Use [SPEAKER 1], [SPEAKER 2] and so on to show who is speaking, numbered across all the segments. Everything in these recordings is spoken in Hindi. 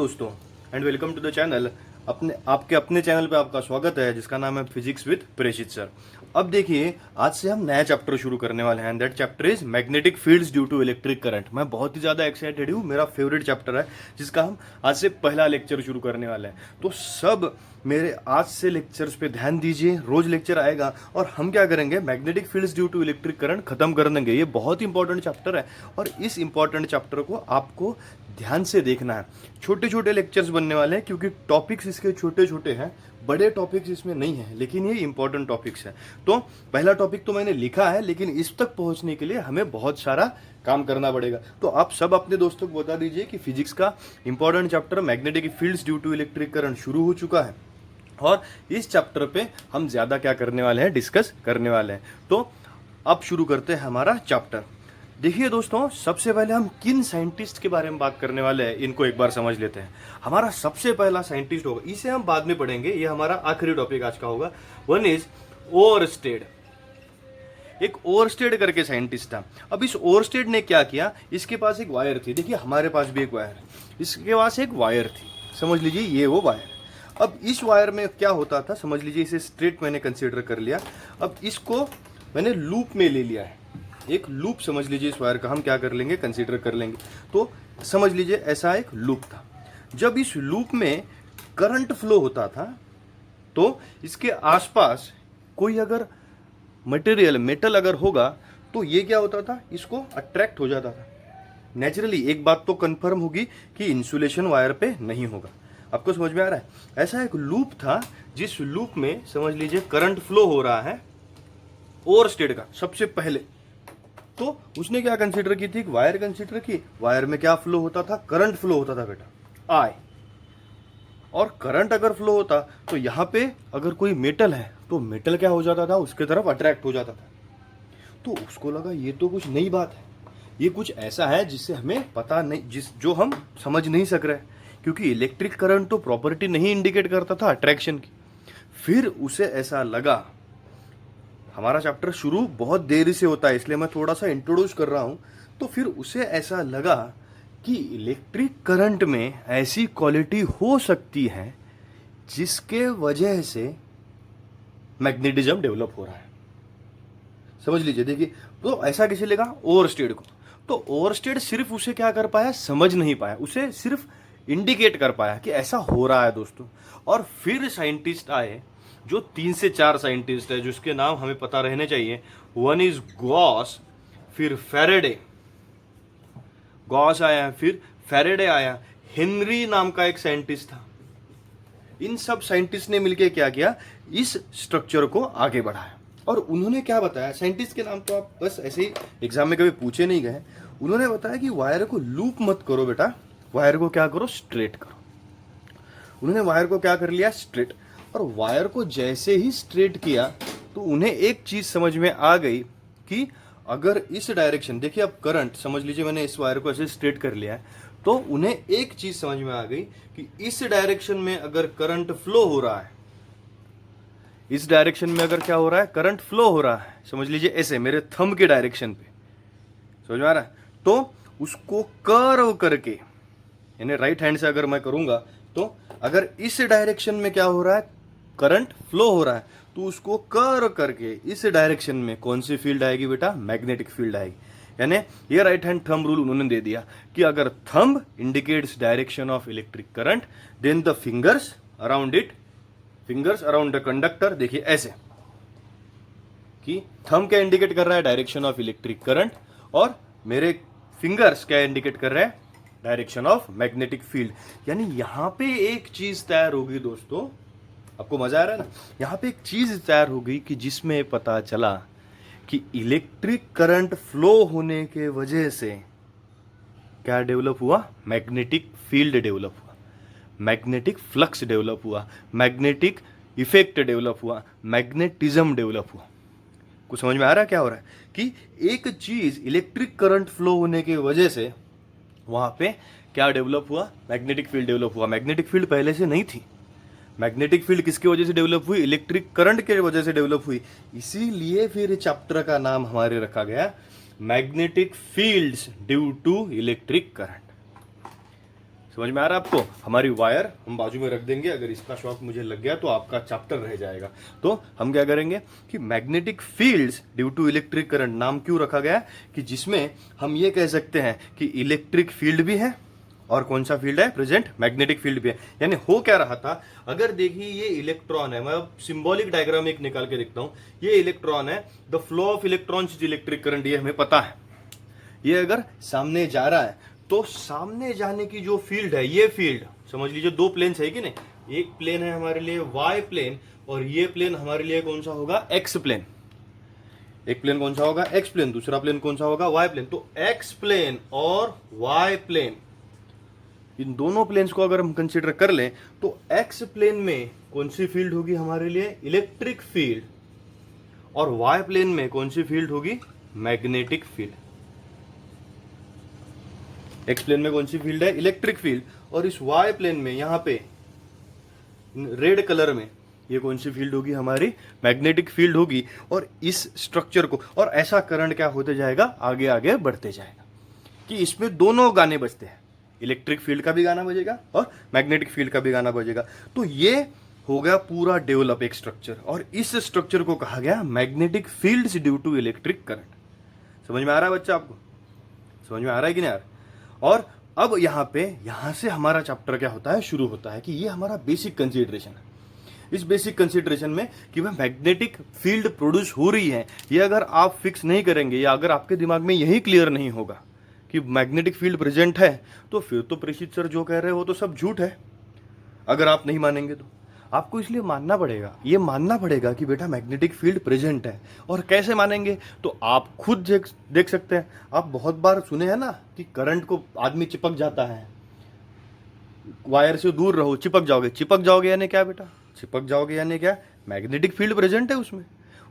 [SPEAKER 1] दोस्तों and welcome to the channel. आपके अपने चैनल पे आपका स्वागत है जिसका नाम है फिजिक्स विद प्रेषित सर। अब देखिए, आज से हम नया चैप्टर शुरू करने वाले हैं। That chapter is magnetic fields due to electric current. मैं बहुत ही ज़्यादा एक्साइटेड हूँ, मेरा फेवरेट चैप्टर है जिसका हम आज से पहला लेक्चर शुरू करने वाले हैं। तो सब मेरे आज से लेक्चर्स पे ध्यान दीजिए, रोज लेक्चर आएगा और हम क्या करेंगे, magnetic fields due to electric current खत्म कर देंगे। ये बहुत इंपॉर्टेंट चैप्टर है और इस इंपॉर्टेंट चैप्टर को आपको ध्यान से देखना है। छोटे छोटे लेक्चर्स बनने वाले हैं क्योंकि टॉपिक्स इसके छोटे छोटे हैं, बड़े टॉपिक्स इसमें नहीं है, लेकिन ये इंपॉर्टेंट टॉपिक्स है। तो पहला टॉपिक तो मैंने लिखा है, लेकिन इस तक पहुंचने के लिए हमें बहुत सारा काम करना पड़ेगा। तो आप सब अपने दोस्तों को बता दीजिए कि फिजिक्स का important chapter magnetic fields due to electric current शुरू हो चुका है और इस चैप्टर पे हम ज्यादा क्या करने वाले हैं, डिस्कस करने वाले हैं। तो अब शुरू करते हैं हमारा चैप्टर। देखिए दोस्तों, सबसे पहले हम किन साइंटिस्ट के बारे में बात करने वाले हैं इनको एक बार समझ लेते हैं। हमारा सबसे पहला साइंटिस्ट होगा, इसे हम बाद में पढ़ेंगे, ये हमारा आखिरी टॉपिक आज का होगा। One is Oersted. एक ओरस्टेड करके साइंटिस्ट था। अब इस ओरस्टेड ने क्या किया, इसके पास एक वायर थी। देखिए हमारे पास भी एक वायर है, इसके पास एक वायर थी, समझ लीजिए ये वो वायर। अब इस वायर में क्या होता था, समझ लीजिए इसे स्ट्रेट मैंने कंसीडर कर लिया। अब इसको मैंने लूप में ले लिया है, एक लूप समझ लीजिए इस वायर का हम क्या कर लेंगे, कंसीडर कर लेंगे। तो समझ लीजिए ऐसा एक लूप था। जब इस लूप में करंट फ्लो होता था तो इसके आसपास कोई अगर मटेरियल, मेटल अगर होगा तो ये क्या होता था, इसको अट्रैक्ट हो जाता था। नेचुरली एक बात तो कंफर्म होगी कि इंसुलेशन वायर पे नहीं होगा। आपको समझ में आ रहा है? ऐसा एक लूप था जिस लूप में समझ लीजिए करंट फ्लो हो रहा है ओरस्टेड का सबसे पहले। तो उसने क्या कंसीडर की थी, वायर कंसीडर की। वायर में क्या फ्लो होता था, करंट फ्लो होता था बेटा, आई। और करंट अगर फ्लो होता तो यहां पे अगर कोई मेटल है तो मेटल क्या हो जाता था, उसके तरफ अट्रैक्ट हो जाता था। तो उसको लगा ये तो कुछ नई बात है, ये कुछ ऐसा है जिससे हमें पता नहीं, जो हम समझ नहीं सक रहे, क्योंकि इलेक्ट्रिक करंट तो प्रॉपर्टी नहीं इंडिकेट करता था अट्रैक्शन की। फिर उसे ऐसा लगा, हमारा चैप्टर शुरू बहुत देरी से होता है इसलिए मैं थोड़ा सा इंट्रोड्यूस कर रहा हूं। तो फिर उसे ऐसा लगा कि इलेक्ट्रिक करंट में ऐसी क्वालिटी हो सकती है जिसके वजह से मैग्नेटिज्म डेवलप हो रहा है। समझ लीजिए, देखिए तो ऐसा किसे लगा, ओरस्टेड को। तो ओरस्टेड सिर्फ उसे क्या कर पाया, समझ नहीं पाया, उसे सिर्फ इंडिकेट कर पाया कि ऐसा हो रहा है दोस्तों। और फिर साइंटिस्ट आए, जो 3 से 4 साइंटिस्ट है जिसके नाम हमें पता रहने चाहिए। वन इज गॉस, फिर फैराडे, गॉस आया, फिर फैराडे आया, हेनरी नाम का एक साइंटिस्ट था। इन सब साइंटिस्ट ने मिलकर क्या किया, इस स्ट्रक्चर को आगे बढ़ाया। और उन्होंने क्या बताया, साइंटिस्ट के नाम तो आप बस ऐसे ही एग्जाम में कभी पूछे नहीं गए। उन्होंने बताया कि वायर को लूप मत करो बेटा, वायर को क्या करो, स्ट्रेट करो। उन्होंने वायर को क्या कर लिया, स्ट्रेट। और वायर को जैसे ही स्ट्रेट किया तो उन्हें एक चीज समझ में आ गई कि अगर इस डायरेक्शन, देखिए अब करंट, समझ लीजिए मैंने इस वायर को ऐसे स्ट्रेट कर लिया है, तो उन्हें एक चीज समझ में आ गई कि इस डायरेक्शन में अगर करंट फ्लो हो रहा है, इस डायरेक्शन में अगर क्या हो रहा है, करंट फ्लो हो रहा है, समझ लीजिए ऐसे मेरे थंब के डायरेक्शन पे, समझ में आ रहा है, तो उसको कर्व करके, यानी राइट हैंड से अगर मैं करूंगा तो अगर इस डायरेक्शन में क्या हो रहा है, करंट फ्लो हो रहा है, तो उसको कर्व करके इस डायरेक्शन में कौन सी फील्ड आएगी बेटा, मैग्नेटिक फील्ड आएगी। यानी ये राइट हैंड थंब रूल उन्होंने दे दिया कि अगर thumb indicates direction of electric current, then the fingers around it, fingers around the conductor, देखिए ऐसे कि थंब क्या इंडिकेट कर रहा है, डायरेक्शन ऑफ इलेक्ट्रिक करंट, और मेरे फिंगर्स क्या इंडिकेट कर रहे हैं, डायरेक्शन ऑफ मैग्नेटिक फील्ड। यानी यहां पे एक चीज तैयार होगी दोस्तों, आपको मजा आ रहा है ना, यहां पे एक चीज तैयार हो गई कि जिसमें पता चला कि इलेक्ट्रिक करंट फ्लो होने के वजह से क्या डेवलप हुआ, मैग्नेटिक फील्ड डेवलप हुआ, मैग्नेटिक फ्लक्स डेवलप हुआ, मैग्नेटिक इफेक्ट डेवलप हुआ, मैग्नेटिज्म डेवलप हुआ। कुछ समझ में आ रहा है क्या हो रहा है, कि एक चीज इलेक्ट्रिक करंट फ्लो होने की वजह से वहां पे क्या डेवलप हुआ, मैग्नेटिक फील्ड डेवलप हुआ। मैग्नेटिक फील्ड पहले से नहीं थी, मैग्नेटिक फील्ड किसकी वजह से डेवलप हुई, इलेक्ट्रिक करंट के वजह से डेवलप हुई। इसीलिए फिर चैप्टर का नाम हमारे रखा गया magnetic fields due to electric current. समझ में आ रहा है आपको? हमारी वायर हम बाजू में रख देंगे, अगर इसका शॉक मुझे लग गया तो आपका चैप्टर रह जाएगा। तो हम क्या करेंगे कि magnetic fields due to electric current नाम क्यों रखा गया कि जिसमें हम ये कह सकते हैं कि इलेक्ट्रिक फील्ड भी है और कौन सा फील्ड है प्रेजेंट, मैग्नेटिक फील्ड भी है। यानी हो क्या रहा था, अगर देखिए ये इलेक्ट्रॉन है, मैं अब सिंबॉलिक डायग्राम एक निकाल के देखता हूं, ये इलेक्ट्रॉन है, the flow of electrons is electric current, ये हमें पता है। ये अगर सामने जा रहा है तो सामने जाने की जो फील्ड है, ये फील्ड समझ लीजिए दो प्लेन्स है कि नहीं, एक प्लेन है हमारे लिए वाई प्लेन और ये प्लेन हमारे लिए कौन सा होगा, एक्स प्लेन। एक प्लेन कौन सा होगा, एक्स प्लेन, दूसरा प्लेन कौन सा होगा, वाई प्लेन। तो एक्स प्लेन और वाई प्लेन, इन दोनों प्लेन्स को अगर हम कंसीडर कर लें तो एक्स प्लेन में कौन सी फील्ड होगी हमारे लिए, इलेक्ट्रिक फील्ड, और वाई प्लेन में कौन सी फील्ड होगी, मैग्नेटिक फील्ड। एक्स प्लेन में कौन सी फील्ड है, इलेक्ट्रिक फील्ड, और इस वाई प्लेन में यहां पे रेड कलर में ये कौन सी फील्ड होगी, हमारी मैग्नेटिक फील्ड होगी। और इस स्ट्रक्चर को, और ऐसा करंट क्या होते जाएगा, आगे आगे बढ़ते जाएगा कि इसमें दोनों गाने बजते हैं, इलेक्ट्रिक फील्ड का भी गाना बजेगा और मैग्नेटिक फील्ड का भी गाना बजेगा। तो ये हो गया पूरा डेवलप एक स्ट्रक्चर, और इस स्ट्रक्चर को कहा गया magnetic fields due to electric current. समझ में आ रहा है बच्चा आपको? समझ में आ रहा है कि नहीं आ रहा? और अब यहां से हमारा चैप्टर क्या होता है, शुरू होता है कि ये हमारा बेसिक कंसीडरेशन है। इस बेसिक कंसीडरेशन में कि वह मैग्नेटिक फील्ड प्रोड्यूस हो रही है, ये अगर आप फिक्स नहीं करेंगे या अगर आपके दिमाग में यही क्लियर नहीं होगा कि मैग्नेटिक फील्ड प्रेजेंट है, तो फिर तो प्रेषित सर जो कह रहे हैं वो तो सब झूठ है। अगर आप नहीं मानेंगे तो आपको इसलिए मानना पड़ेगा, ये मानना पड़ेगा कि बेटा मैग्नेटिक फील्ड प्रेजेंट है। और कैसे मानेंगे, तो आप खुद देख सकते हैं। आप बहुत बार सुने हैं ना कि करंट को आदमी चिपक जाता है, वायर से दूर रहो, चिपक जाओगे। चिपक जाओगे यानी क्या बेटा, चिपक जाओगे यानी क्या, मैग्नेटिक फील्ड प्रेजेंट है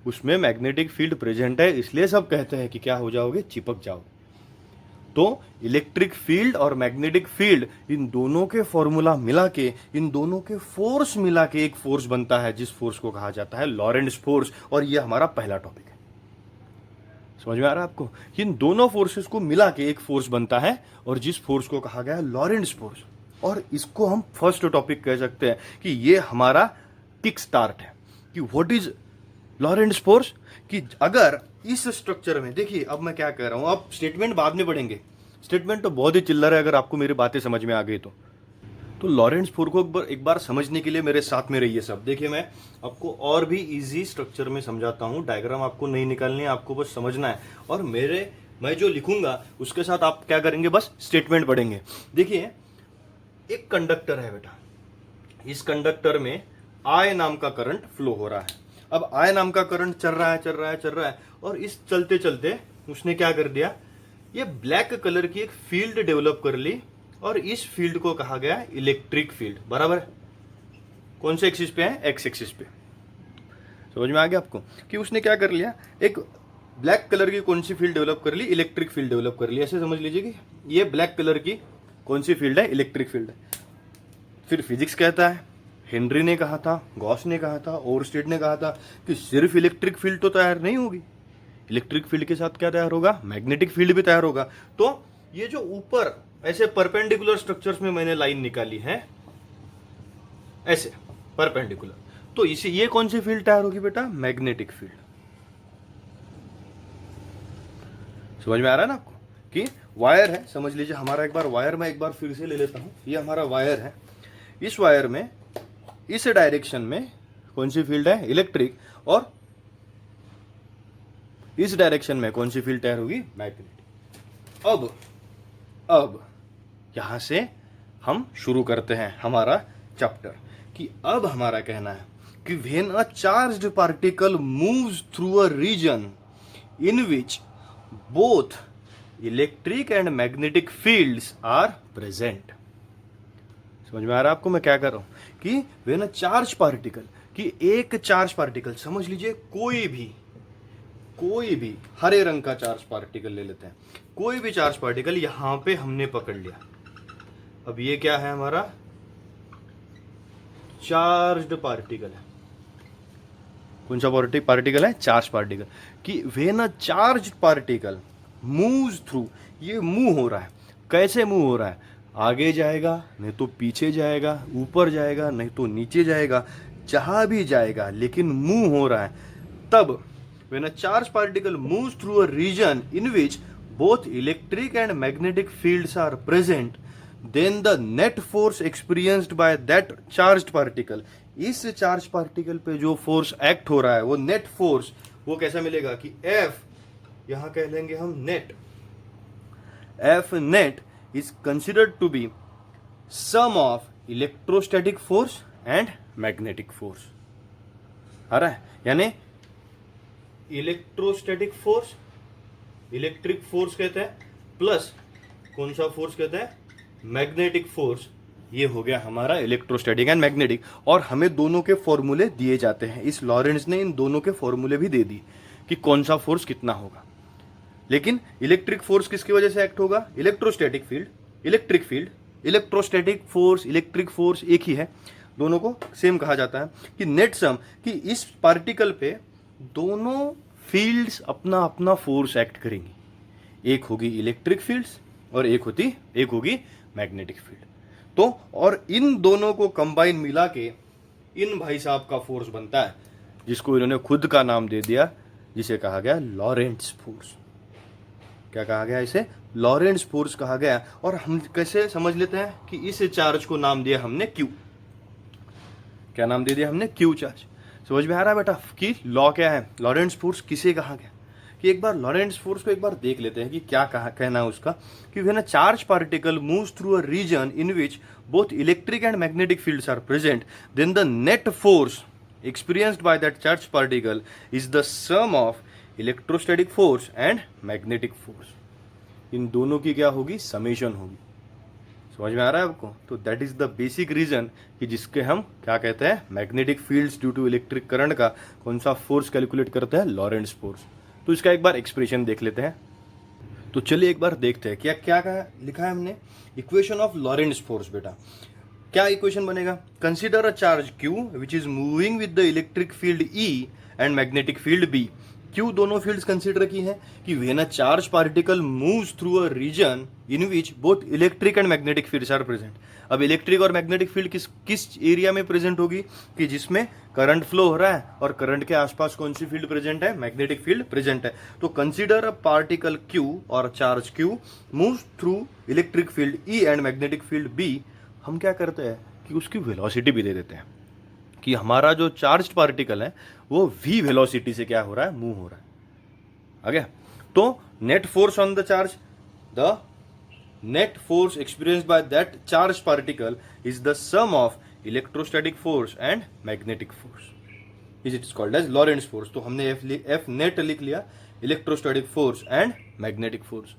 [SPEAKER 1] उसमें मैग्नेटिक फील्ड प्रेजेंट है, इसलिए सब कहते हैं कि क्या हो जाओगे, चिपक जाओगे। तो इलेक्ट्रिक फील्ड और मैग्नेटिक फील्ड, इन दोनों के फॉर्मूला मिला के, इन दोनों के फोर्स मिला के एक फोर्स बनता है, जिस फोर्स को कहा जाता है लॉरेंट्ज फोर्स। और ये हमारा पहला टॉपिक है। समझ में आ रहा है आपको? इन दोनों फोर्सेस को मिला के एक फोर्स बनता है, और जिस फोर्स को कहा गया है लॉरेंट्ज फोर्स। और इसको हम फर्स्ट टॉपिक कह सकते हैं कि ये हमारा किक स्टार्ट है कि व्हाट इज लॉरेंट्ज फोर्स। कि अगर इस स्ट्रक्चर में देखिए, अब मैं क्या कह रहा हूं, आप स्टेटमेंट बाद में पढ़ेंगे, स्टेटमेंट तो बहुत ही चिल्लर है अगर आपको मेरी बातें समझ में आ गई तो लॉरेंट्ज फोर्स को एक बार समझने के लिए मेरे साथ में रहिए सब। देखिए, मैं आपको और भी इजी स्ट्रक्चर में समझाता हूं, डायग्राम आपको नहीं निकालनी है, आपको बस समझना है। और मैं जो लिखूंगा उसके साथ आप क्या करेंगे, बस स्टेटमेंट पढ़ेंगे। देखिए, एक कंडक्टर है बेटा, इस कंडक्टर में आई नाम का करंट फ्लो हो रहा है। अब आई नाम का करंट चल रहा है और इस चलते चलते उसने क्या कर दिया, ये ब्लैक कलर की एक फील्ड डेवलप कर ली, और इस फील्ड को कहा गया इलेक्ट्रिक फील्ड। बराबर है? कौन से एक्सिस पे है, एक्स एक्सिस पे। समझ में आ गया आपको कि उसने क्या कर लिया, एक ब्लैक कलर की कौन सी फील्ड डेवलप कर ली, इलेक्ट्रिक फील्ड डेवलप कर ली। ऐसे समझ लीजिए कि ये ब्लैक कलर की कौन सी फील्ड है, इलेक्ट्रिक फील्ड है। फिर फिजिक्स कहता है, हेनरी ने कहा था, गॉस ने कहा था, ओवरस्टेड ने कहा था कि सिर्फ इलेक्ट्रिक फील्ड तो तैयार नहीं होगी, इलेक्ट्रिक फील्ड के साथ क्या तैयार होगा, मैग्नेटिक फील्ड भी तैयार होगा। तो ये जो ऊपर ऐसे परपेंडिकुलर स्ट्रक्चर्स में मैंने लाइन निकाली है, ऐसे परपेंडिकुलर, तो इसे ये कौन सी फील्ड तैयार होगी बेटा, मैग्नेटिक फील्ड। समझ में आ रहा है ना आपको कि वायर है, समझ लीजिए हमारा एक बार वायर, मैं एक बार फिर से ले लेता हूं, ये हमारा वायर है। इस वायर में इस डायरेक्शन में कौन सी फील्ड है, इलेक्ट्रिक, और इस डायरेक्शन में कौन सी फील्ड तैयार होगी, मैग्नेटिक। अब यहां से हम शुरू करते हैं हमारा चैप्टर कि अब हमारा कहना है कि when a charged particle moves through a region in which both electric and magnetic fields are present. समझ में आ रहा है आपको मैं क्या कर रहा हूं कि व्हेन अ चार्ज पार्टिकल, कि एक चार्ज पार्टिकल, समझ लीजिए कोई भी हरे रंग का चार्ज पार्टिकल ले लेते हैं, कोई भी चार्ज पार्टिकल यहां पे हमने पकड़ लिया। अब ये क्या है, हमारा चार्ज्ड पार्टिकल है। कौन सा पार्टिकल है, चार्ज पार्टिकल। कि when a charged particle moves through, ये मूव हो रहा है। कैसे मूव हो रहा है, आगे जाएगा नहीं तो पीछे जाएगा, ऊपर जाएगा नहीं तो नीचे जाएगा, जहां भी जाएगा लेकिन मूव हो रहा है, तब when a charged particle moves through a region in which both electric and magnetic fields are present, then the net force experienced by that charged particle, इस चार्ज पार्टिकल पे जो फोर्स एक्ट हो रहा है वो नेट फोर्स, वो कैसा मिलेगा कि F, यहां कह लेंगे हम net, F net is considered to be sum of electrostatic force and magnetic force. आ रहा है, यानी इलेक्ट्रोस्टैटिक फोर्स, इलेक्ट्रिक फोर्स कहते हैं, प्लस कौन सा फोर्स कहते हैं, मैग्नेटिक फोर्स, ये हो गया हमारा इलेक्ट्रोस्टैटिक एंड मैग्नेटिक। और हमें दोनों के फॉर्मूले दिए जाते हैं, इस लॉरेंट्ज ने इन दोनों के फॉर्मूले भी दे दी कि कौन सा फोर्स कितना होगा। लेकिन इलेक्ट्रिक फोर्स किसकी वजह से एक्ट होगा, electrostatic field, electric field, electrostatic force, electric force एक ही है, दोनों को सेम कहा जाता है। कि नेट सम, कि इस पार्टिकल पे दोनों फील्ड्स अपना अपना फोर्स एक्ट करेंगी, एक होगी इलेक्ट्रिक फील्ड्स और एक होगी मैग्नेटिक फील्ड। तो और इन दोनों को कंबाइन मिला के इन भाई साहब का फोर्स बनता है, जिसको इन्होंने खुद का नाम दे दिया, जिसे कहा गया लॉरेंट्ज फोर्स। क्या कहा गया, इसे लॉरेंट्ज फोर्स कहा गया। और हम कैसे समझ लेते हैं कि इस चार्ज को नाम दिया हमने क्यू, क्या नाम दे दिया हमने, क्यू चार्ज। समझ में आ रहा है बेटा कि लॉ क्या है, लॉरेंट्ज फोर्स किसे कहा गया। कि एक बार लॉरेंट्ज फोर्स को एक बार देख लेते हैं कि क्या कहना है उसका। कि when a charge particle moves through a region in which both electric and magnetic fields are present, then the net force experienced by that charged particle is the sum of electrostatic force and magnetic force. इन दोनों की क्या होगी, समेशन होगी। समझ में आ रहा है आपको। तो that is the basic reason कि जिसके हम क्या कहते हैं, magnetic fields due to electric current का कौन सा फोर्स कैलकुलेट करते हैं, लॉरेंट्ज फोर्स। तो इसका एक बार एक्सप्रेशन देख लेते हैं। तो चलिए एक बार देखते हैं क्या क्या लिखा है हमने, इक्वेशन ऑफ लॉरेंट्ज फोर्स। बेटा क्या इक्वेशन बनेगा, consider a charge Q which is moving with the electric field E and magnetic field B। Q दोनों फील्ड्स कंसीडर की हैं कि when a charge particle moves through a region in which both electric and magnetic fields are present. अब इलेक्ट्रिक और मैग्नेटिक फील्ड किस एरिया में प्रेजेंट होगी, कि जिसमें करंट फ्लो हो रहा है और करंट के आसपास कौन सी फील्ड प्रेजेंट है, मैग्नेटिक फील्ड प्रेजेंट है। तो कंसीडर अ पार्टिकल Q और charge Q moves through electric field E and magnetic field B। हम क्या करते हैं कि उसकी वेलोसिटी भी दे देते हैं, कि हमारा जो चार्ज्ड पार्टिकल है वो v वेलोसिटी से क्या हो रहा है, मूव हो रहा है। आ गया। तो net force on the charge, the net force experienced by that charge particle is the sum of electrostatic force and magnetic force, is it is called as Lorentz force. तो हमने F नेट लिख लिया, electrostatic force and magnetic force.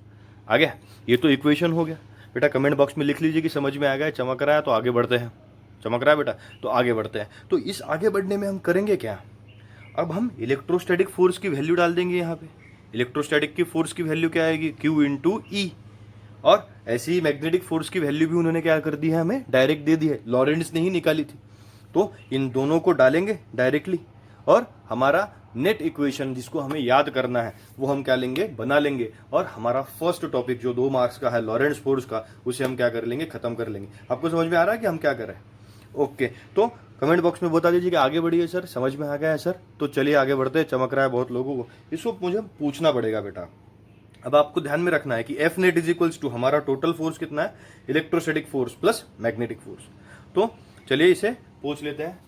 [SPEAKER 1] आ गया। ये तो इक्वेशन हो गया। बेटा कमेंट बॉक्स में लिख लीजिए कि समझ में आ गया, चमक रहा है तो आगे बढ़ते हैं, चमक रहा है बेटा तो आगे बढ़ते हैं। तो इस आगे बढ़ने में हम करेंगे क्या, अब हम इलेक्ट्रोस्टैटिक फोर्स की वैल्यू डाल देंगे। यहाँ पे इलेक्ट्रोस्टैटिक की फोर्स की वैल्यू क्या आएगी, Q इंटू ई। और ऐसी ही मैग्नेटिक फोर्स की वैल्यू भी उन्होंने क्या कर दी है, हमें डायरेक्ट दे दी है, लॉरेंट्ज ने ही निकाली थी। तो इन दोनों को डालेंगे डायरेक्टली और हमारा नेट इक्वेशन जिसको हमें याद करना है वो हम क्या लेंगे, बना लेंगे। और हमारा फर्स्ट टॉपिक जो 2 मार्क्स का है लॉरेंट्ज फोर्स का, उसे हम क्या कर लेंगे, खत्म कर लेंगे। आपको समझ में आ रहा है कि हम क्या कर रहे हैं। ओके, तो कमेंट बॉक्स में बता दीजिए कि आगे बढ़िए सर, समझ में आ गया है सर। तो चलिए आगे बढ़ते हैं, चमक रहा है बहुत लोगों को, इसको मुझे पूछना पड़ेगा बेटा। अब आपको ध्यान में रखना है कि F net is equals to हमारा टोटल फोर्स कितना है, electrostatic force plus magnetic force. तो चलिए इसे पूछ लेते हैं,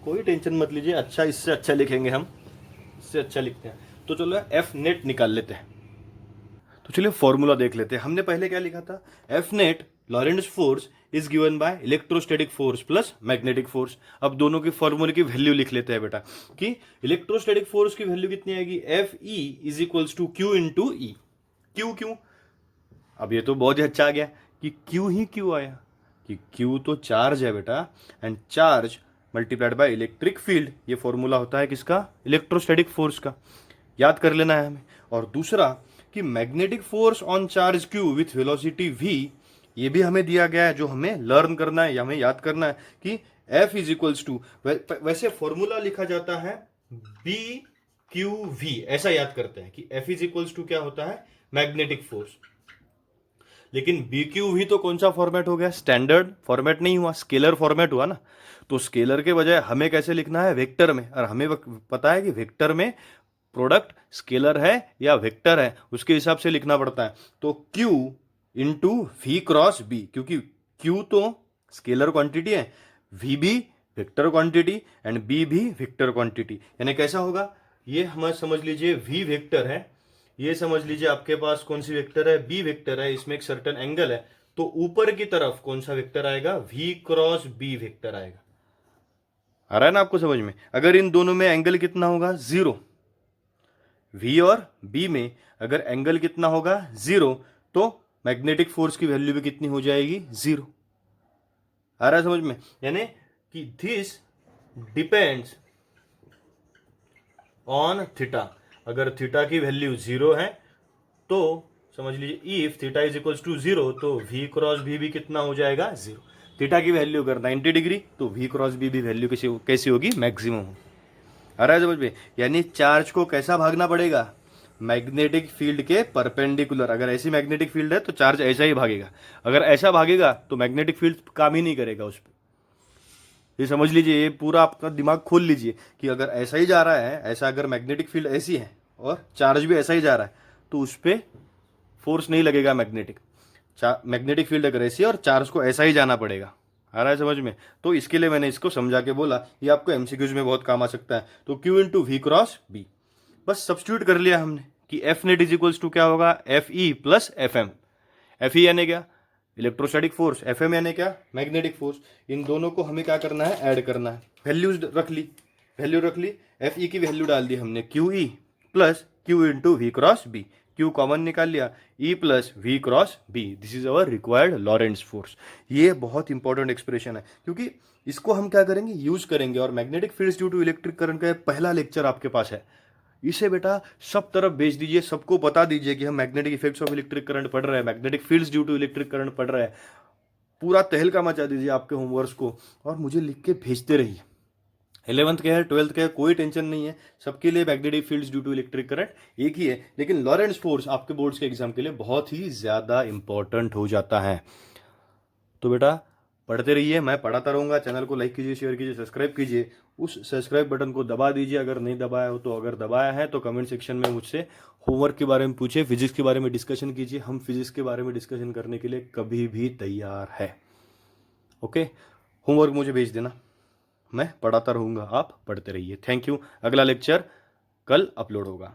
[SPEAKER 1] कोई टेंशन मत लीजिए, अच्छा इससे अच्छा लिखेंगे हम, इससे अच्छा लिखते हैं। तो चलो F नेट निकाल लेते हैं। तो चलिए फॉर्मूला देख लेते हैं। हमने पहले क्या लिखा था, F net Lorentz force is given by electrostatic force plus magnetic force. अब दोनों के फॉर्मूले की वैल्यू लिख लेते हैं बेटा, कि इलेक्ट्रोस्टैटिक फोर्स की वैल्यू कितनी आएगी, Fe is equals to Q into E. क्यों अब ये तो बहुत ही अच्छा आ गया कि Q ही क्यों आया, कि Q तो चार्ज है बेटा, and charge multiplied by electric field, ये फॉर्मूला होता है किसका, इलेक्ट्रोस्टैटिक फोर्स का, याद कर लेना है हमें। और दूसरा कि magnetic force on charge Q with velocity v, ये भी हमें दिया गया है, जो हमें लर्न करना है या हमें याद करना है कि F इज इक्वल्स टू, वैसे फॉर्मूला लिखा जाता है BQV, ऐसा याद करते हैं कि F इज इक्वल्स टू क्या होता है, मैग्नेटिक फोर्स। लेकिन बी क्यू भी तो कौन सा फॉर्मेट हो गया, स्टैंडर्ड फॉर्मेट नहीं हुआ, स्केलर फॉर्मेट हुआ ना। तो स्केलर के बजाय हमें कैसे लिखना है, वेक्टर में, और हमें पता है कि वेक्टर में प्रोडक्ट स्केलर है या वेक्टर है, उसके हिसाब से लिखना पड़ता है। तो Q into we cross b, क्योंकि Q तो स्केलर क्वांटिटी है, V भी वेक्टर क्वांटिटी एंड B भी वेक्टर क्वांटिटी। यानी कैसा होगा, ये हमें समझ लीजिए V वेक्टर है, ये समझ लीजिए आपके पास कौन सी वेक्टर है, B वेक्टर है, इसमें एक सर्टेन एंगल है, तो ऊपर की तरफ कौन सा वेक्टर आएगा, V क्रॉस B वेक्टर आएगा। आ रहा है ना आपको समझ में। अगर इन दोनों में एंगल कितना होगा, 0, V और B में अगर एंगल कितना होगा 0, तो मैग्नेटिक फोर्स की वैल्यू भी कितनी हो जाएगी, 0। आ रहा है समझ में। यानी कि दिस डिपेंड्स ऑन थीटा। अगर थीटा की वैल्यू 0 है तो समझ लीजिए if theta is equals to 0, तो V क्रॉस B भी कितना हो जाएगा, 0। थीटा की वैल्यू अगर 90 डिग्री तो V क्रॉस B भी वैल्यू कैसी होगी, मैक्सिमम होगी। आ रहा है समझ में। यानी चार्ज को कैसा भागना पड़ेगा, मैग्नेटिक फील्ड के परपेंडिकुलर। अगर ऐसी मैग्नेटिक फील्ड है तो चार्ज ऐसा ही भागेगा, अगर ऐसा भागेगा तो मैग्नेटिक फील्ड काम ही नहीं करेगा उस पर। ये समझ लीजिए, ये पूरा आपका दिमाग खोल लीजिए कि अगर ऐसा ही जा रहा है, ऐसा अगर मैग्नेटिक फील्ड ऐसी है और चार्ज भी ऐसा ही जा रहा है, तो उस पर फोर्स नहीं लगेगा मैग्नेटिक। मैग्नेटिक फील्ड अगर ऐसी है और चार्ज को ऐसा ही जाना पड़ेगा। आ रहा है समझ में। तो इसके लिए मैंने इसको समझा के बोला, ये आपको एमसीक्यूज में बहुत काम आ सकता है। तो Q into we cross b, बस सब्स्टिट्यूट कर लिया हमने कि F net is equals to क्या होगा, F E plus F M. F E यानी क्या, इलेक्ट्रोस्टैटिक फोर्स, एफ एम यानी क्या, मैग्नेटिक फोर्स। इन दोनों को हमें क्या करना है, ऐड करना है। वैल्यूज रख ली, वैल्यू रख ली, एफ ई की वैल्यू डाल दी हमने, Q E plus Q into we cross B. Q common निकाल लिया, E plus V cross B, this is our required Lorentz force. ये बहुत इंपॉर्टेंट एक्सप्रेशन है, क्योंकि इसको हम क्या करेंगे, यूज करेंगे। और magnetic fields due to electric current का पहला लेक्चर आपके पास है, इसे बेटा सब तरफ भेज दीजिए, सबको बता दीजिए कि हम magnetic effects of electric current पढ़ रहे हैं, magnetic fields due to electric current पढ़ रहे हैं। पूरा तहलका मचा दीजिए आपके होमवर्क्स को और मुझे लिख के भेजते रहिए। 11th के है, 12th के है, कोई टेंशन नहीं है, सबके लिए magnetic fields due to electric current एक ही है, लेकिन लॉरेंट्ज फोर्स आपके बोर्ड्स के एग्जाम के लिए बहुत ही ज्यादा इंपॉर्टेंट हो जाता है। तो बेटा पढ़ते रहिए, मैं पढ़ाता रहूंगा। चैनल को लाइक कीजिए, शेयर कीजिए, सब्सक्राइब कीजिए। उस सब्सक्राइब बटन को दबा दीजिए अगर नहीं दबाया हो तो, अगर दबाया है तो कमेंट सेक्शन में मुझसे होमवर्क के बारे में पूछिए, फिजिक्स के बारे में डिस्कशन कीजिए। हम फिजिक्स के बारे में डिस्कशन करने के लिए कभी भी तैयार है। ओके, होमवर्क मुझे भेज देना, मैं पढ़ाता रहूंगा, आप पढ़ते रहिए। Thank you. अगला लेक्चर कल अपलोड होगा।